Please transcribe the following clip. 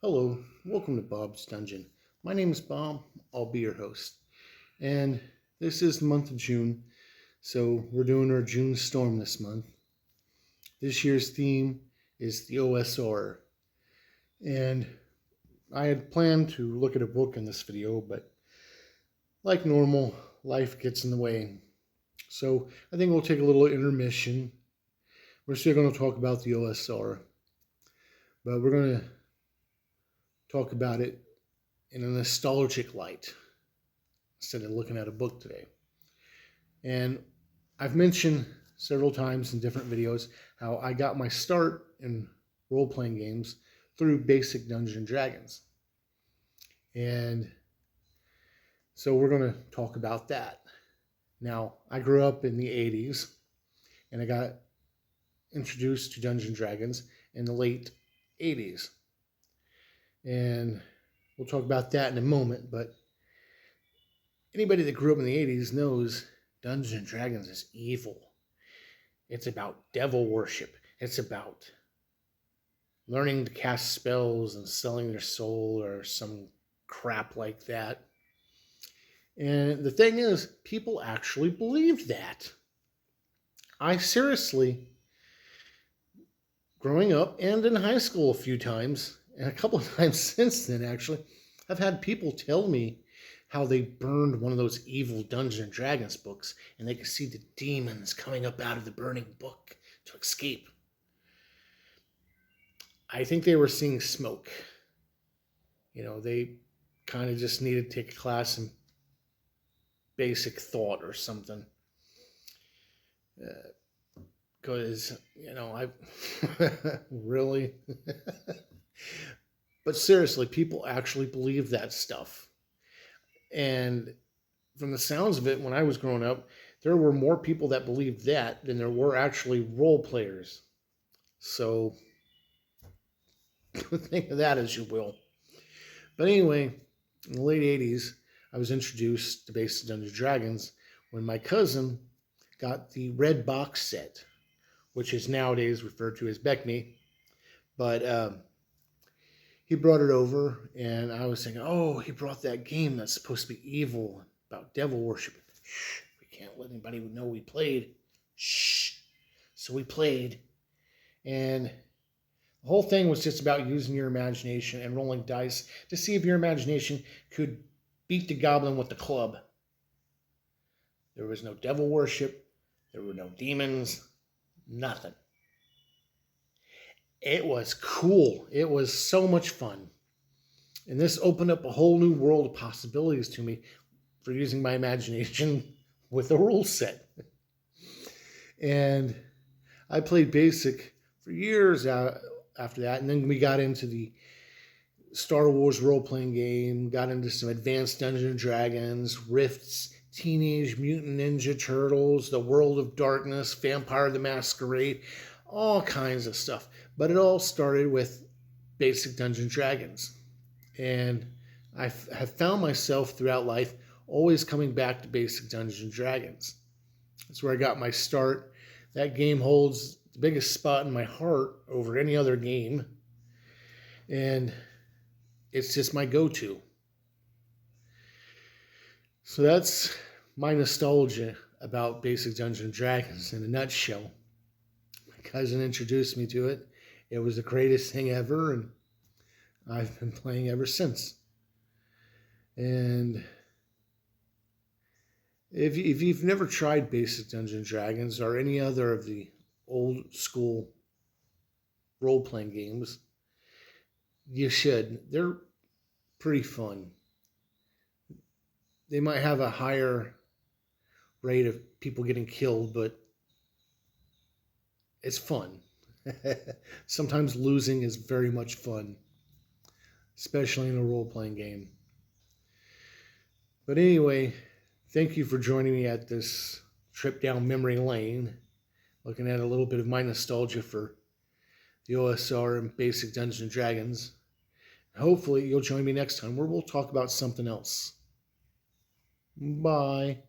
Hello, welcome to Bob's Dungeon. My name is Bob, I'll be your host. And this is the month of June, so we're doing our June Storm this month. This year's theme is the OSR. And I had planned to look at a book in this video, but like normal, life gets in the way. So I think we'll take a little intermission. We're still going to talk about the OSR, but we're going to talk about it in a nostalgic light instead of looking at a book today. And I've mentioned several times in different videos how I got my start in role-playing games through basic Dungeons and Dragons. And so we're going to talk about that. Now, I grew up in the 80s and I got introduced to Dungeons and Dragons in the late 80s. And we'll talk about that in a moment, but anybody that grew up in the 80s knows Dungeons and Dragons is evil. It's about devil worship. It's about learning to cast spells and selling their soul or some crap like that. And the thing is, people actually believed that. I seriously, growing up and in high school a few times, and a couple of times since then actually, I've had people tell me how they burned one of those evil Dungeons and Dragons books and they could see the demons coming up out of the burning book to escape. I think they were seeing smoke. They kind of just needed to take a class in basic thought or something. Because, I really... But seriously, people actually believe that stuff. And from the sounds of it, when I was growing up, there were more people that believed that than there were actually role players. So think of that as you will. But anyway, in the late 80s, I was introduced to basic Dungeons and Dragons when my cousin got the red box set, which is nowadays referred to as BECMI. But he brought it over, and I was thinking, oh, he brought that game that's supposed to be evil, about devil worship. Shh, we can't let anybody know we played. Shh. So we played, and the whole thing was just about using your imagination and rolling dice to see if your imagination could beat the goblin with the club. There was no devil worship. There were no demons. Nothing. It was cool. It was so much fun. And this opened up a whole new world of possibilities to me for using my imagination with a rule set. And I played Basic for years after that. And then we got into the Star Wars role-playing game, got into some advanced Dungeons and Dragons, Rifts, Teenage Mutant Ninja Turtles, The World of Darkness, Vampire the Masquerade, all kinds of stuff. But it all started with basic Dungeons and Dragons. And I have found myself throughout life always coming back to basic Dungeons and Dragons. That's where I got my start. That game holds the biggest spot in my heart over any other game. And it's just my go-to. So that's my nostalgia about basic Dungeons and Dragons in a nutshell. My cousin introduced me to it. It was the greatest thing ever, and I've been playing ever since. And if you've never tried basic Dungeons and Dragons or any other of the old school role-playing games, you should. They're pretty fun. They might have a higher rate of people getting killed, but it's fun. Sometimes losing is very much fun, especially in a role-playing game. But anyway, thank you for joining me at this trip down memory lane, looking at a little bit of my nostalgia for the OSR and basic Dungeons and Dragons. Hopefully you'll join me next time where we'll talk about something else. Bye.